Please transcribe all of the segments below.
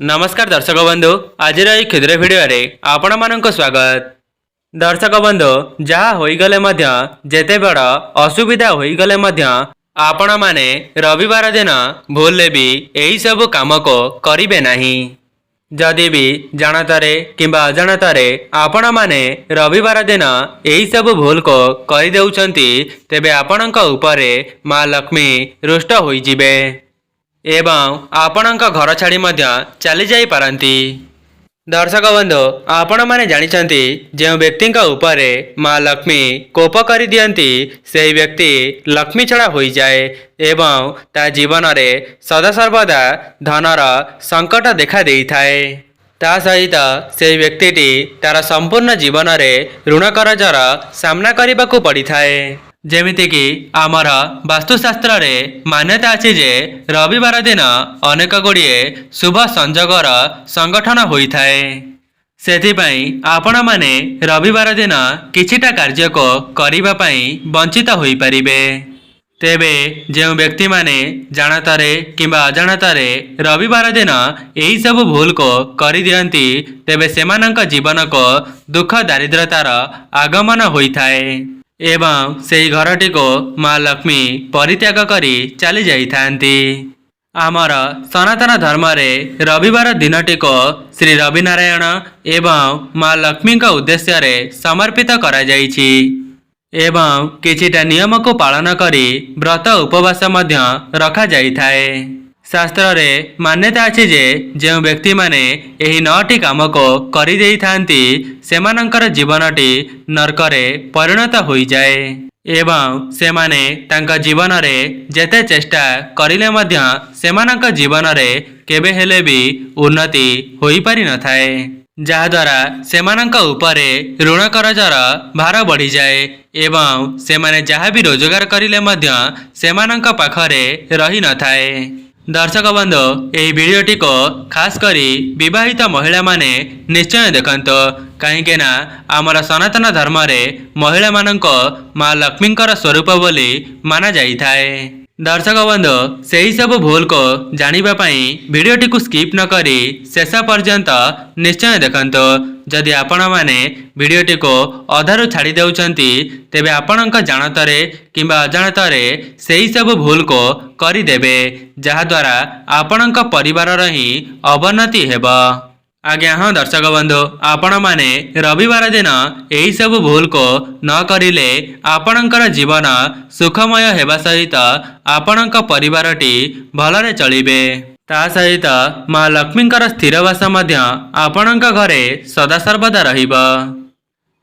नमस्कार दर्शक बंधु आज क्षुद्र भिडियो आपण मानक स्वागत। दर्शक बंधु जहा होइगले मध्य जेते बड़ असुविधा होइगले मध्य आपण माने रविवार दिन भूल भी यही सब काम को करिवे नहीं। जदि भी जानतारे किंबा अजाणतारे आपण माने रविवार दिन यही सब भूल को करि देउछंती तेबे आपणक उपरे मां लक्ष्मी रुष्ट होई जिवे एवं आपणक घर छाड़ी मध्य चली जाई पारंती। दर्शक बंधु आपण माने जानिछंती जे व्यक्ति उपरे मां लक्ष्मी कोप करि दियंती से व्यक्ति लक्ष्मी छड़ा होई जाए एवं ता जीवन रे सदासर्वदा धनर संकट देखा देई थाए। ता सहित से व्यक्तिटी तार संपूर्ण जीवन रे ऋण करजर सामना करबाकू पड़ी थाए। जेमिति कि आमर वास्तुशास्त्र रे मान्यता अछि जे रविवार दिन अनेक गुड़िए शुभ संजोगर संगठन होई थाए। सेथिपाई आपण माने रविवार दिन किछिटा कार्य को करिबा पई वंचित होई परिबे। तेबे जे व्यक्ति माने जानतारे किंबा अजाणतारे रविवार दिन यही सब भूल को करि दियंती तेबे सेमानक जीवन को दुख दारिद्रतार आगमन होई थाए एवं सेही घरटी को मां लक्ष्मी परित्याग करी चली जाई थांती। आमर सनातन धर्म रे रविवार दिनटी को श्री रविनारायण एवं मां लक्ष्मी का उद्देश्य रे समर्पित करा जाइछि एवं किछिटा नियम को पालन करी व्रत उपवास मध्य रखा जाई थाए। शास्त्र रे मान्यता अछि जे जे व्यक्ति माने एही 9टी काम को करि देई थांती सेमानंकर जीवनटी नरकरे परिणत होई जाए एवं सेमाने तांका जीवन रे जेते चेष्टा करिले मध्य सेमानंक जीवन रे केबे हेले भी उन्नति होई पारि न थाए जहाद्वारा सेमानंक उपरे ऋण करजर भार बढ़ी जाए एवं सेमाने जहा भी रोजगार करिले मध्य सेमानंक पाखरे रही न थाए। दर्शक बंधु यही वीडियोटी को खास करी विवाहित महिला माने निश्चय देखंतो कहीं ना आमर सनातन धर्म रे महिला मानंको मां लक्ष्मींकर स्वरूप बोली माना जाई थाए। दर्शक बंधु सेही सब भूल को जानिबा पई वीडियोटी को स्किप न करी शेष पर्यंत निश्चय देखंतो। जदि आपण माने वीडियोटी को अधारू छाड़ी देउछंती तेबे आपणक जानतारे किंबा अजाणतारे सेही सब भूल को करि देबे जहा द्वारा आपणक परिवार रही अवनति हेबा। आज्ञा हाँ दर्शक बंधु आपण माने रविवार दिन यही सब भूल को न करिले आपणकर जीवन सुखमय हेबा सहित आपणक परिवारटी भलरे चलिबे। ता सहित मां लक्ष्मींकर स्थिरवास मध्य आपणक घरे सदासर्वदा रहिबा।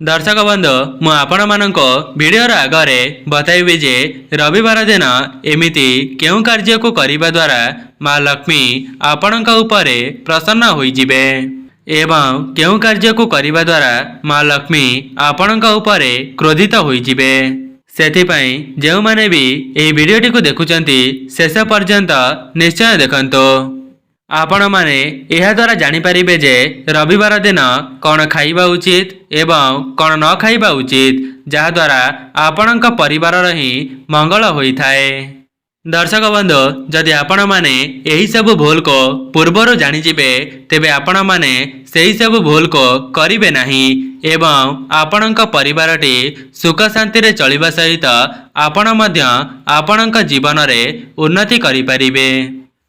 दर्शक बंधु मु आपण मानको वीडियोर आगरे बताइबी जे रविवार दिन एमिति केउ कार्य को करिबा द्वारा मां लक्ष्मी आपणक उपरे प्रसन्न होई जिवे एवं केउ कार्य को करिबा द्वारा मां लक्ष्मी आपणक उपरे क्रोधित होई जिवे। सेथिपाई जेउ माने भी एही वीडियोटी को देखुचंती शेष पर्यंत निश्चय देखंतो। आपण माने एहा द्वारा जानि परिबे जे रविवार दिन कौन खाइबा उचित एवं कौन न खाइबा उचित जहा द्वारा आपणक परिवार रही मंगल होई थाए। दर्शक बंधु जदि आपण माने एही सब भूल को पूर्वरु जानि जिबे तेबे आपण माने सेही सब भूल को करिवे नाही एवं आपणक परिवारटी सुख शांति रे चलिबा सहित आपण मध्य आपणक जीवन रे उन्नति करि परिबे।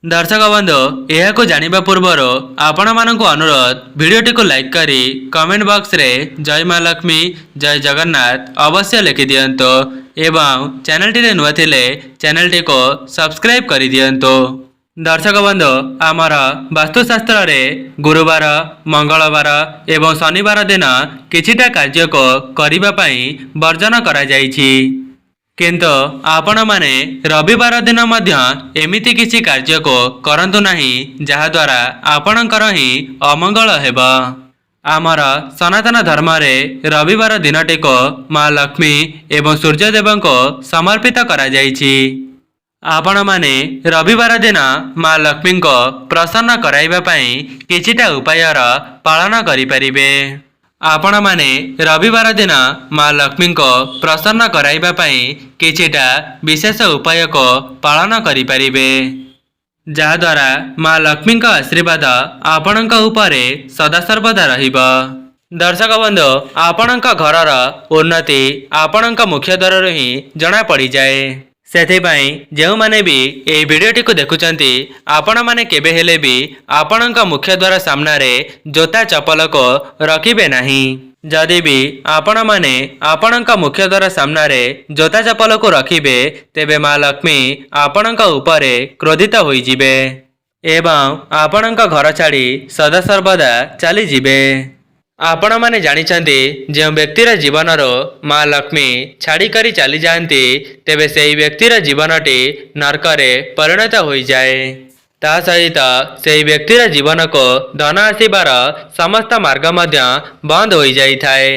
दर्शक बंधु यह को जानिबा पूर्वर आपण मानक अनुरोध वीडियोटी को लाइक करी कमेंट बॉक्स रे जय मां लक्ष्मी जय जगन्नाथ अवश्य लिखि दियंतो एवं चैनल टी रे नुआ थिले चैनल टी को सब्सक्राइब करि दियंतो। दर्शक बंधु आमर वास्तुशास्त्र रे गुरुवार मंगलवार एवं शनिवार दिन किछिटा कार्य को करिबा पई वर्जन करा जाइछि किंतु आपण माने रविवार दिन मध्य एमिति किछि कार्य को करंतु नाही जहा द्वारा आपणकर ही अमंगल हेबा। आमर सनातन धर्म रे रविवार दिनटी को मां लक्ष्मी एवं सूर्यदेव को समर्पित करा जाइछि। आपण माने रविवार दिन मां लक्ष्मी को प्रसन्न कराइबा पई किछिटा उपायर पालन करि परिबे। आपण माने रविवार दिन मां लक्ष्मी को प्रसन्न कराइबा पई किछिटा विशेष उपाय को पालन करि परिबे। ଯାହାଦ୍ୱାରା ମା ଲକ୍ଷ୍ମୀଙ୍କ ଆଶୀର୍ବାଦ ଆପଣଙ୍କ ଉପରେ ସଦାସର୍ବଦା ରହିବ। ଦର୍ଶକ ବନ୍ଧୁ, ଆପଣଙ୍କ ଘରର ଉନ୍ନତି ଆପଣଙ୍କ ମୁଖ୍ୟ ଦ୍ୱାରରୁ ହିଁ ଜଣାପଡ଼ିଯାଏ। ସେଥିପାଇଁ ଯେଉଁମାନେ ବି ଏହି ଭିଡ଼ିଓଟିକୁ ଦେଖୁଛନ୍ତି, ଆପଣମାନେ କେବେ ହେଲେ ବି ଆପଣଙ୍କ ମୁଖ୍ୟ ଦ୍ୱାର ସାମ୍ନାରେ ଜୋତା ଚପଲକୁ ରଖିବେ ନାହିଁ। ଯଦି ବି ଆପଣମାନେ ଆପଣଙ୍କ ମୁଖ୍ୟ ଦ୍ୱାର ସାମ୍ନାରେ ଜୋତା ଚପଲକୁ ରଖିବେ, ତେବେ ମା ଲକ୍ଷ୍ମୀ ଆପଣଙ୍କ ଉପରେ କ୍ରୋଧିତ ହୋଇଯିବେ ଏବଂ ଆପଣଙ୍କ ଘର ଛାଡ଼ି ସଦାସର୍ବଦା ଚାଲିଯିବେ। ଆପଣମାନେ ଜାଣିଛନ୍ତି, ଯେଉଁ ବ୍ୟକ୍ତିର ଜୀବନରୁ ମା ଲକ୍ଷ୍ମୀ ଛାଡ଼ିକରି ଚାଲିଯାଆନ୍ତି, ତେବେ ସେହି ବ୍ୟକ୍ତିର ଜୀବନଟି ନର୍କରେ ପରିଣତ ହୋଇଯାଏ। ତା ସହିତ ସେହି ବ୍ୟକ୍ତିର ଜୀବନକୁ ଧନ ଆସିବାର ସମସ୍ତ ମାର୍ଗ ମଧ୍ୟ ବନ୍ଦ ହୋଇଯାଇଥାଏ।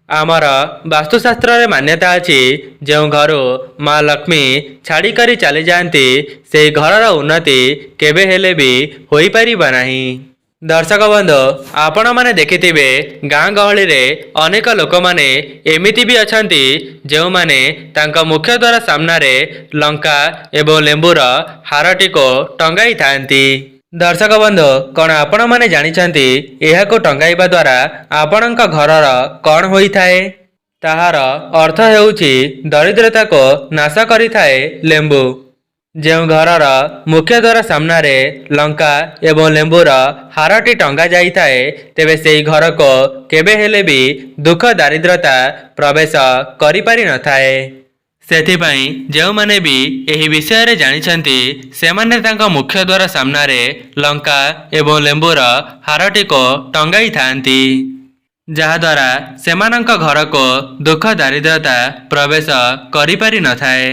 ଆମର ବାସ୍ତୁଶାସ୍ତ୍ରରେ ମାନ୍ୟତା ଅଛି, ଯେଉଁ ଘରୁ ମା ଲକ୍ଷ୍ମୀ ଛାଡ଼ିକରି ଚାଲିଯାଆନ୍ତି, ସେହି ଘରର ଉନ୍ନତି କେବେ ହେଲେ ବି ହୋଇପାରିବ ନାହିଁ। ଦର୍ଶକ ବନ୍ଧୁ, ଆପଣମାନେ ଦେଖିଥିବେ, ଗାଁ ଗହଳିରେ ଅନେକ ଲୋକମାନେ ଏମିତି ବି ଅଛନ୍ତି, ଯେଉଁମାନେ ତାଙ୍କ ମୁଖ୍ୟ ଦ୍ୱାର ସାମ୍ନାରେ ଲଙ୍କା ଏବଂ ଲେମ୍ବୁର ହାରଟିକୁ ଟଙ୍ଗାଇଥାନ୍ତି। ଦର୍ଶକ ବନ୍ଧୁ, କ'ଣ ଆପଣମାନେ ଜାଣିଛନ୍ତି ଏହାକୁ ଟଙ୍ଗାଇବା ଦ୍ୱାରା ଆପଣଙ୍କ ଘରର କ'ଣ ହୋଇଥାଏ? ତାହାର ଅର୍ଥ ହେଉଛି ଦରିଦ୍ରତାକୁ ନାଶ କରିଥାଏ ଲେମ୍ବୁ। ଯେଉଁ ଘରର ମୁଖ୍ୟ ଦ୍ୱାର ସାମ୍ନାରେ ଲଙ୍କା ଏବଂ ଲେମ୍ବୁର ହାରଟି ଟଙ୍ଗା ଯାଇଥାଏ, ତେବେ ସେହି ଘରକୁ କେବେ ହେଲେ ବି ଦୁଃଖ ଦାରିଦ୍ରତା ପ୍ରବେଶ କରିପାରିନଥାଏ। ସେଥିପାଇଁ ଯେଉଁମାନେ ବି ଏହି ବିଷୟରେ ଜାଣିଛନ୍ତି, ସେମାନେ ତାଙ୍କ ମୁଖ୍ୟ ଦ୍ୱାର ସାମ୍ନାରେ ଲଙ୍କା ଏବଂ ଲେମ୍ବୁର ହାରଟିକୁ ଟଙ୍ଗାଇଥାନ୍ତି, ଯାହାଦ୍ୱାରା ସେମାନଙ୍କ ଘରକୁ ଦୁଃଖ ଦାରିଦ୍ରତା ପ୍ରବେଶ କରିପାରିନଥାଏ।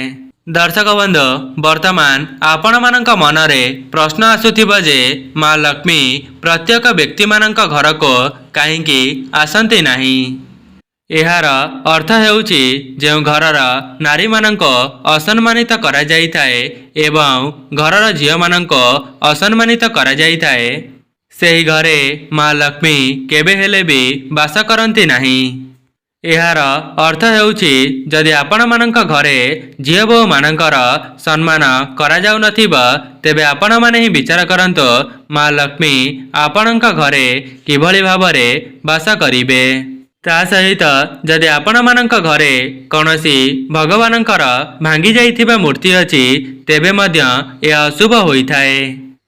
ଦର୍ଶକ ବନ୍ଧୁ, ବର୍ତ୍ତମାନ ଆପଣମାନଙ୍କ ମନରେ ପ୍ରଶ୍ନ ଆସୁଥିବ ଯେ ମା ଲକ୍ଷ୍ମୀ ପ୍ରତ୍ୟେକ ବ୍ୟକ୍ତିମାନଙ୍କ ଘରକୁ କାହିଁକି ଆସନ୍ତି ନାହିଁ? ଏହାର ଅର୍ଥ ହେଉଛି, ଯେଉଁ ଘରର ନାରୀମାନଙ୍କୁ ଅସମ୍ମାନିତ କରାଯାଇଥାଏ ଏବଂ ଘରର ଝିଅମାନଙ୍କୁ ଅସମ୍ମାନିତ କରାଯାଇଥାଏ, ସେହି ଘରେ ମା ଲକ୍ଷ୍ମୀ କେବେ ହେଲେ ବି ବାସ କରନ୍ତି ନାହିଁ। ଏହାର ଅର୍ଥ ହେଉଛି, ଯଦି ଆପଣମାନଙ୍କ ଘରେ ଝିଅ ବୋହୂମାନଙ୍କର ସମ୍ମାନ କରାଯାଉନଥିବ, ତେବେ ଆପଣମାନେ ହିଁ ବିଚାର କରନ୍ତୁ ମା ଲକ୍ଷ୍ମୀ ଆପଣଙ୍କ ଘରେ କିଭଳି ଭାବରେ ବାସ କରିବେ। ତା ସହିତ ଯଦି ଆପଣମାନଙ୍କ ଘରେ କୌଣସି ଭଗବାନଙ୍କର ଭାଙ୍ଗି ଯାଇଥିବା ମୂର୍ତ୍ତି ଅଛି, ତେବେ ମଧ୍ୟ ଏହା ଅଶୁଭ ହୋଇଥାଏ।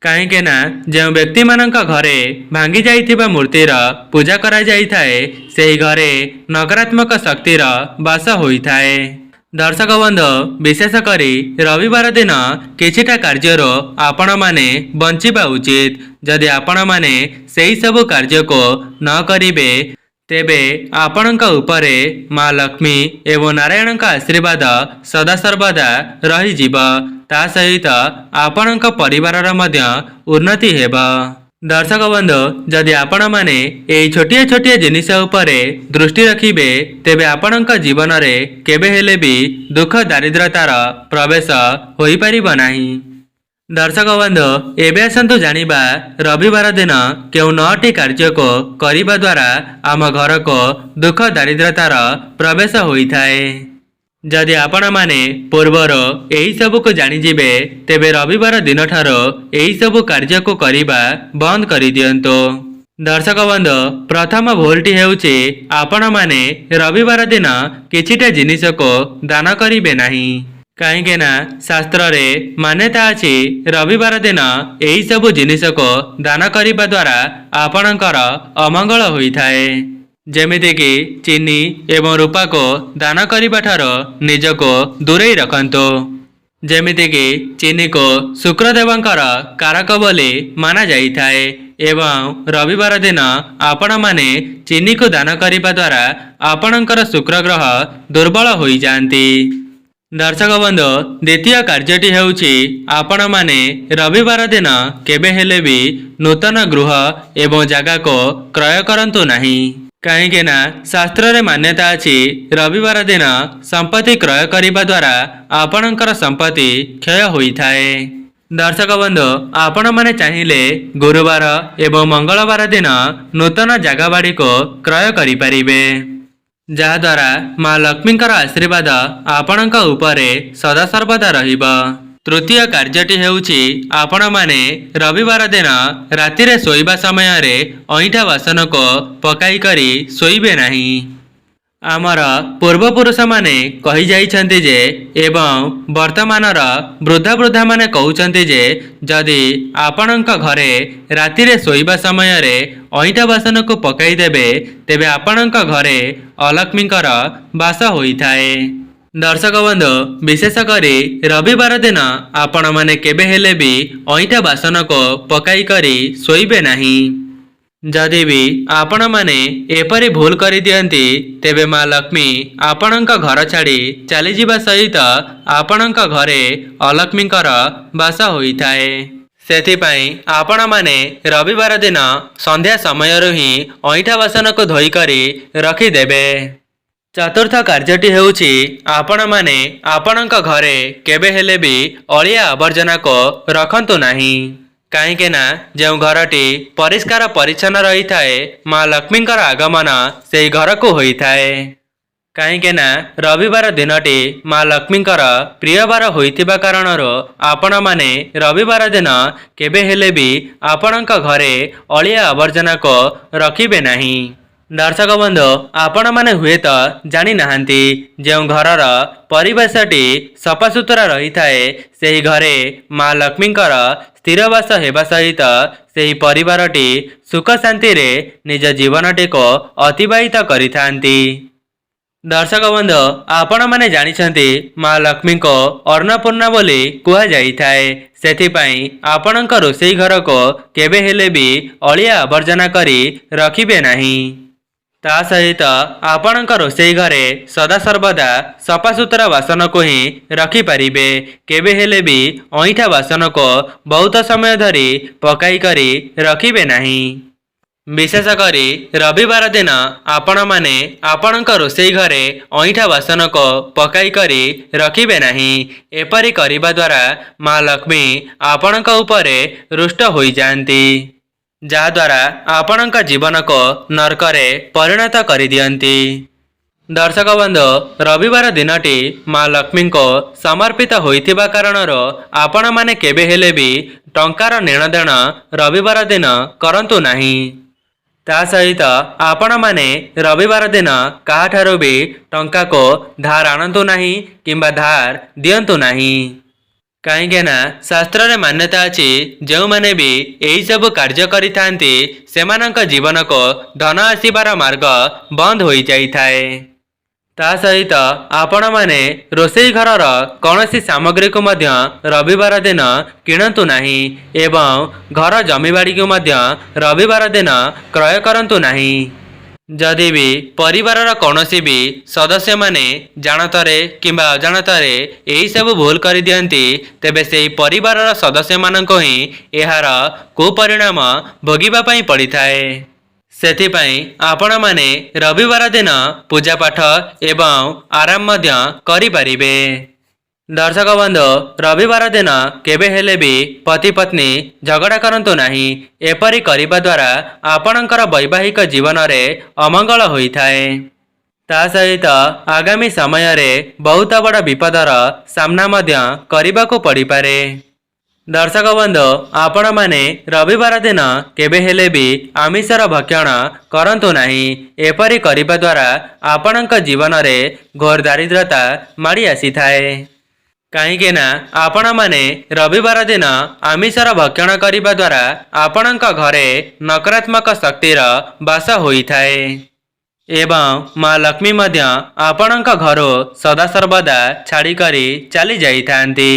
କାହିଁକି ନା ଯେଉଁ ବ୍ୟକ୍ତିମାନଙ୍କ ଘରେ ଭାଙ୍ଗି ଯାଇଥିବା ମୂର୍ତ୍ତିର ପୂଜା କରାଯାଇଥାଏ, ସେହି ଘରେ ନକାରାତ୍ମକ ଶକ୍ତିର ବାସ ହୋଇଥାଏ। ଦର୍ଶକ ବନ୍ଧୁ, ବିଶେଷ କରି ରବିବାର ଦିନ କିଛିଟା କାର୍ଯ୍ୟରୁ ଆପଣମାନେ ବଞ୍ଚିବା ଉଚିତ। ଯଦି ଆପଣମାନେ ସେହି ସବୁ କାର୍ଯ୍ୟକୁ ନ କରିବେ, ତେବେ ଆପଣଙ୍କ ଉପରେ ମା ଲକ୍ଷ୍ମୀ ଏବଂ ନାରାୟଣଙ୍କ ଆଶୀର୍ବାଦ ସଦାସର୍ବଦା ରହିଯିବ। ତା ସହିତ ଆପଣଙ୍କ ପରିବାରର ମଧ୍ୟ ଉନ୍ନତି ହେବ। ଦର୍ଶକ ବନ୍ଧୁ, ଯଦି ଆପଣମାନେ ଏହି ଛୋଟିଆ ଛୋଟିଆ ଜିନିଷ ଉପରେ ଦୃଷ୍ଟି ରଖିବେ, ତେବେ ଆପଣଙ୍କ ଜୀବନରେ କେବେ ହେଲେ ବି ଦୁଃଖ ଦାରିଦ୍ରତାର ପ୍ରବେଶ ହୋଇପାରିବ ନାହିଁ। ଦର୍ଶକ ବନ୍ଧୁ, ଏବେ ଆସନ୍ତୁ ଜାଣିବା, ରବିବାର ଦିନ କେଉଁ 9ଟି କାର୍ଯ୍ୟକୁ କରିବା ଦ୍ୱାରା ଆମ ଘରକୁ ଦୁଃଖ ଦାରିଦ୍ରତାର ପ୍ରବେଶ ହୋଇଥାଏ। ଯଦି ଆପଣମାନେ ପୂର୍ବରୁ ଏହି ସବୁକୁ ଜାଣିଯିବେ, ତେବେ ରବିବାର ଦିନଠାରୁ ଏହି ସବୁ କାର୍ଯ୍ୟକୁ କରିବା ବନ୍ଦ କରିଦିଅନ୍ତୁ। ଦର୍ଶକ ବନ୍ଧୁ, ପ୍ରଥମ ଭୁଲଟି ହେଉଛି, ଆପଣମାନେ ରବିବାର ଦିନ କିଛିଟା ଜିନିଷକୁ ଦାନ କରିବେ ନାହିଁ। କାହିଁକି ନା ଶାସ୍ତ୍ରରେ ମାନ୍ୟତା ଅଛି, ରବିବାର ଦିନ ଏହି ସବୁ ଜିନିଷକୁ ଦାନ କରିବା ଦ୍ୱାରା ଆପଣଙ୍କର ଅମଙ୍ଗଳ ହୋଇଥାଏ। ଯେମିତିକି ଚିନି ଏବଂ ରୂପାକୁ ଦାନ କରିବା ଠାରୁ ନିଜକୁ ଦୂରେଇ ରଖନ୍ତୁ। ଯେମିତିକି ଚିନିକୁ ଶୁକ୍ରଦେବଙ୍କର କାରକ ବୋଲି ମାନାଯାଇଥାଏ ଏବଂ ରବିବାର ଦିନ ଆପଣମାନେ ଚିନିକୁ ଦାନ କରିବା ଦ୍ୱାରା ଆପଣଙ୍କର ଶୁକ୍ର ଗ୍ରହ ଦୁର୍ବଳ ହୋଇଯାଆନ୍ତି। ଦର୍ଶକ ବନ୍ଧୁ, ଦ୍ୱିତୀୟ କାର୍ଯ୍ୟଟି ହେଉଛି, ଆପଣମାନେ ରବିବାର ଦିନ କେବେ ହେଲେ ବି ନୂତନ ଗୃହ ଏବଂ ଜାଗାକୁ କ୍ରୟ କରନ୍ତୁ ନାହିଁ। କାହିଁକି ନା ଶାସ୍ତ୍ରରେ ମାନ୍ୟତା ଅଛି, ରବିବାର ଦିନ ସମ୍ପତ୍ତି କ୍ରୟ କରିବା ଦ୍ୱାରା ଆପଣଙ୍କର ସମ୍ପତ୍ତି କ୍ଷୟ ହୋଇଥାଏ। ଦର୍ଶକ ବନ୍ଧୁ, ଆପଣମାନେ ଚାହିଁଲେ ଗୁରୁବାର ଏବଂ ମଙ୍ଗଳବାର ଦିନ ନୂତନ ଜାଗା ବାଡ଼ିକୁ କ୍ରୟ କରିପାରିବେ, ଯାହାଦ୍ୱାରା ମା ଲକ୍ଷ୍ମୀଙ୍କର ଆଶୀର୍ବାଦ ଆପଣଙ୍କ ଉପରେ ସଦାସର୍ବଦା ରହିବ। तृतीय कार्यटी हेउछि आपणमाने रविवार दिन रातिरे शोइबा समयरे अईठा बासन को पकाई करी शोइबे नाही। आमर पूर्वपुरुष माने कही जाइछन्ति जे एवं वर्तमानर वृद्धा वृद्धा माने कहउछन्ति जे जदि आपणक घरे रातिरे शोइबा समयरे अईठा बासन को पकाई देबे तेबे आपणक घरे अलक्ष्मीकर बास होइथाए। दर्शक बंधु विशेष करी रविवार दिन आपण माने केबे हेले भी अईठा बासन को पकाई करी शोइबे नाही। जदि भी आपण माने एपरी भूल करी दियंती तेबे माँ लक्ष्मी आपणक घर छाड़ी चली जिबा सहित आपणक घरे अलक्ष्मीकर बास होइथाए। सेथिपाई आपण माने रविवार दिन संध्या समयरु ही अईठा बासन को धोई करी रखी देबे। चतुर्थ कार्यटी हेउछि आपण माने आपणक घरे केबे हेले भी अलिया आवर्जना को रखंतु नाही। काहेकि ना जो घरटी परिष्कार परिच्छन्न रही थाए माँ लक्ष्मीकर आगमन से घर को होई थाए। काहेकि ना रविवार दिनटी माँ लक्ष्मीकर प्रियवार होइथिबा कारणरो आपण माने रविवार दिन केबे हेले भी आपणक घरे अलिया आवर्जना को रखिबे नाही। दर्शक बंधु आपण माने हुए तो जानी नाहंती जो घरर परिवेशटी सफासुतरा रही थाए सेही घरे माँ लक्ष्मीकर स्थिरवास हेबा सहित सेही परिवारटी सुख शांति रे निज जीवनटी को अतिबाहित करिथांती। दर्शक बंधु आपण माने जानिछंती माँ लक्ष्मी को अन्नपूर्णा बोली कुहा जाइथाए। सेथिपाई आपणक रोषेई घर को केबे हेले भी अलिया आवर्जना करी रखिबे नाही। ता सहित आपणक रोषेई घरे सदा सर्वदा सफासुतरा बासन को ही रखी पारिबे। केबे हेले भी अईठा बासन को बहुत समय धरी पकाई करी रखिबे नाही। विशेष करी रविवार दिन आपण माने आपणक रोषेई घरे अईठा बासन को पकाई करी रखिबे नाही। एपरी करिबा द्वारा माँ लक्ष्मी आपणक उपरे रुष्ट होई जांती जहाद्वारा आपणक जीवन को नरकरे परिणत करि दियंती। दर्शक बंधु रविवार दिनटी माँ लक्ष्मी को समर्पित होइथिबा कारणरो आपण माने केबे हेले भी टंकार नेणदेण रविवार दिन करंतु नाही। ता सहित आपण माने रविवार दिन काहाठारो भी टंका को धार आनंतु नाही किंबा धार दियंतु नाही। काहेकि ना शास्त्र रे मान्यता अछि जो माने भी एही सब कार्य करि थांती सेमानक जीवन को धन आसीबार मार्ग बंद होई जाई थाए। ता सहित आपण माने रोषेई घरर कौनसी सामग्री को मध्य रविवार दिन किणंतु नाही एवं घर जमीबाड़ी को मध्य रविवार दिन क्रय करंतु नाही। जदि भी परिवारर कौनसी भी सदस्य माने जानतरे किंबा अजाणतरे एही सब भूल करि दियंती तेबे सेही परिवारर सदस्य माननको ही एहार कुपरिणाम भोगिबा पई पड़िथाए। सेथिपाई आपण माने रविवार दिन पूजा पाठ एवं आराम मध्य करि पारिबे। दर्शक बंधु रविवार दिन केबे हेले भी पति पत्नी झगड़ा करंतु नाही। एपरी करिबा द्वारा आपणकर वैवाहिक जीवन रे अमंगल होइथाए। ता सहित आगामी समय रे बहुत बड़ विपदर सामना मध्य करिबाको पड़ी पारे। दर्शक बंधु आपण माने रविवार दिन केबे हेले भी आमिषर भक्षण करंतु नाही। एपरी करिबा द्वारा आपणक जीवन रे घोर दारिद्रता माड़ी आसीथाए। काहेकि ना आपण माने रविवार दिन आमिषर भक्षण करिबा द्वारा आपणक घरे नकारात्मक शक्तिर बास होइथाए एवं माँ लक्ष्मी मध्य आपणक घरो सदा सर्वदा छाड़ी करी चली जाइथांती।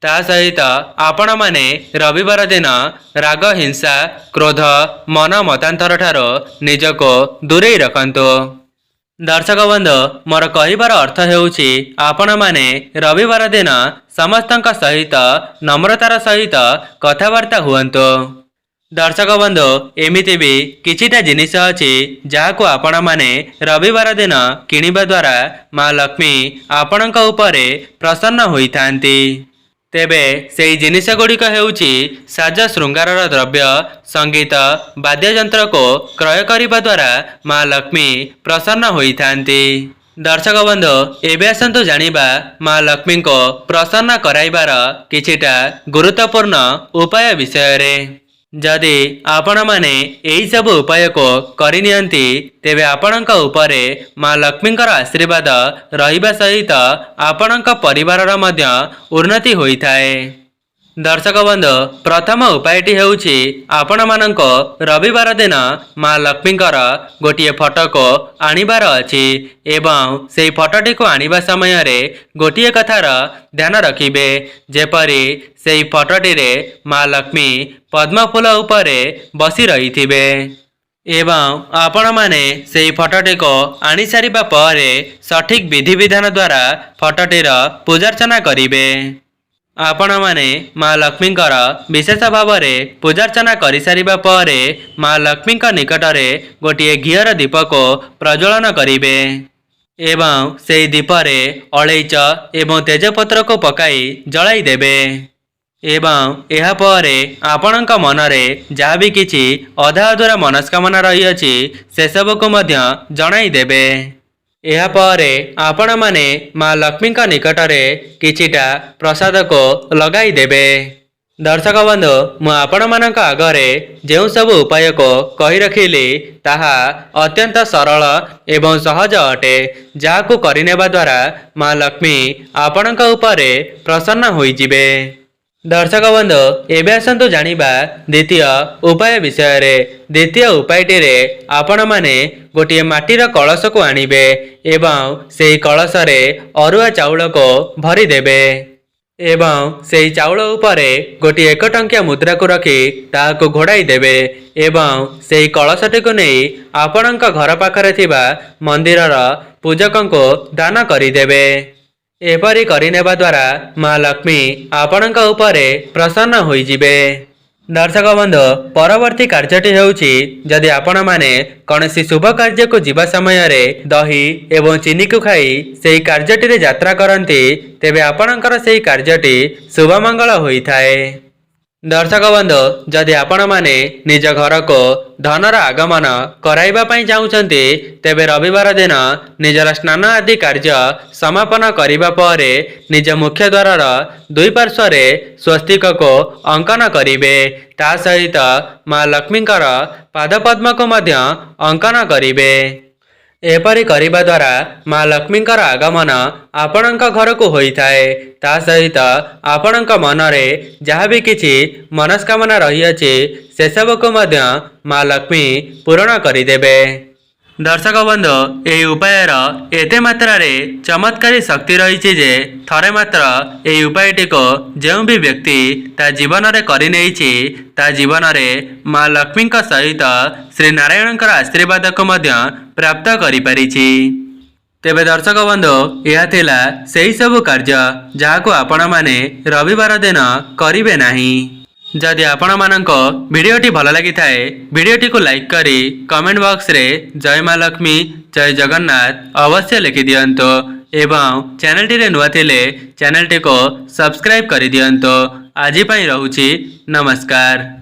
ता सहित आपण माने रविवार दिन राग हिंसा क्रोध मन मतांतर ठारो निजको दूरेई रखंतु। दर्शक बंधु मोर कहिबार अर्थ हेउछि आपण माने रविवार दिन समस्तक सहित नम्रतार सहित कथबार्ता हुअन्तु। दर्शक बंधु एमिति भी किछिटा जिनिस अछि जाहाकु आपण माने रविवार दिन किनिबा द्वारा माँ लक्ष्मी आपणक उपरे प्रसन्न होइथांती। तेबे सेही जिनिस गुड़िक हेउछि साज श्रृंगारर द्रव्य संगीत वाद्ययंत्र को क्रय करिबा द्वारा माँ लक्ष्मी प्रसन्न होइथांती। दर्शक बंधु एबे आसंतु जानिबा माँ लक्ष्मी को प्रसन्न कराइबार किछिटा गुरुत्वपूर्ण उपाय विषय रे। जदि आपण माने एही सब उपाय को करि नियंती तेबे आपणक उपरे माँ लक्ष्मींकर आशीर्वाद रहिबा सहित आपणक परिवारर मध्य उन्नति होइथाए। दर्शक बंधु प्रथम उपायटी हेउछि आपण मानक रविवार दिन माँ लक्ष्मींकर गोटिए फोटो को आनिबार अछि एवं सेही फोटोटी को आनिबा समय रे गोटिए कथार ध्यान रखिबे जेपरि सेही फोटोटी रे माँ लक्ष्मी पद्म फूल उपरे बसी रहिथिबे एवं आपण माने सेही फोटोटी को आनि सारिबा परे सठिक विधि विधान द्वारा फोटोटीर पूजार्चना करिबे। आपण माने माँ लक्ष्मींकर विशेष भाव में पूजार्चना करि सारिबा परे माँ लक्ष्मींक निकटरे गोटिए घियर दीप को प्रज्वलन करिबे एवं सेही दीपरे अलैच एवं तेजपत्र को पकाई जलाई देबे एवं एहा परे आपणक मनरे जहाँ भी किछि अधा अधूरा मनस्कामना रही अछि से सब को मध्य जणाई देबे। एहा परे आपण माने माँ लक्ष्मी का निकटरे किछिटा प्रसाद को लगाई देबे। दर्शक बंधु मु आपण मानक आगरे जेउ सब उपाय को कहि रखिली ताहा अत्यंत सरल एवं सहज अटे जाहाकु करिनेबा द्वारा माँ लक्ष्मी आपणक उपरे प्रसन्न होई जिबे। दर्शक बंधु एबे आसंतु जानिबा द्वितीय उपाय विषय रे। द्वितीय उपायटी रे आपण माने गोटिए माटीर कलश को आनिबे एवं सेही कलश रे अरुआ चाउल को भरी देबे एवं सेही चाउल उपरे गोटिए 1 टंकिया मुद्रा को रखी ताहाको घोड़ाई देबे एवं सेही कलशटी को नहीं आपणक घर पाखरे थिबा मंदिरर पूजकंको दान करि देबे। एपरी करिनेबा द्वारा माँ लक्ष्मी आपणक उपरे प्रसन्न होई जिबे। दर्शक बंधु परवर्ती कार्यटी हेउछि जदि आपण माने कौनसी शुभ कार्य को जीवा समय रे दही एवं चीनी को खाई सेही कार्यटी रे यात्रा करंती तेबे आपणकर सेही कार्यटी शुभ मंगल होइथाए। दर्शक बंधु जदि आपण माने निज घर को धनर आगमन कराइबा पई चाहुचंती तेबे रविवार दिन निजर स्नान आदि कार्य समापन करिबा परे निज मुख्य द्वारर दुई पार्श्व रे स्वस्तिक को अंकन करिबे ता सहित माँ लक्ष्मींकर पादपद्म को मध्य अंकन करिबे। एपरी करिबा द्वारा माँ लक्ष्मींकर आगमन आपणक घर को होइथाए ता सहित आपणक मनरे जहाँ भी किछि मनस्कामना रही अछि से सब को मध्य माँ लक्ष्मी पूर्ण करिदेबे। दर्शक बंधु एही उपायर एते मात्रा रे चमत्कारी शक्ति रही जे थरे मात्र एही उपायटी को जेउ भी व्यक्ति ता जीवन रे करि नेइछि ता जीवन रे माँ लक्ष्मी का सहित श्री नारायणकर आशीर्वाद को मध्य प्राप्त करि परिछि। तेबे दर्शक बंधु यह थिला सेही सब कार्य जाहाको आपण माने रविवार दिन करिवे नाही। जदि आपण मानक वीडियोटी भल लगी थाए वीडियोटी को लाइक करी कमेंट बॉक्स रे जय माँ लक्ष्मी जय जगन्नाथ अवश्य लिखि दियंतो एवं चैनलटी रे नुआ थिले चैनलटी को सब्सक्राइब करि दियंतो। आज पई रहूछि नमस्कार।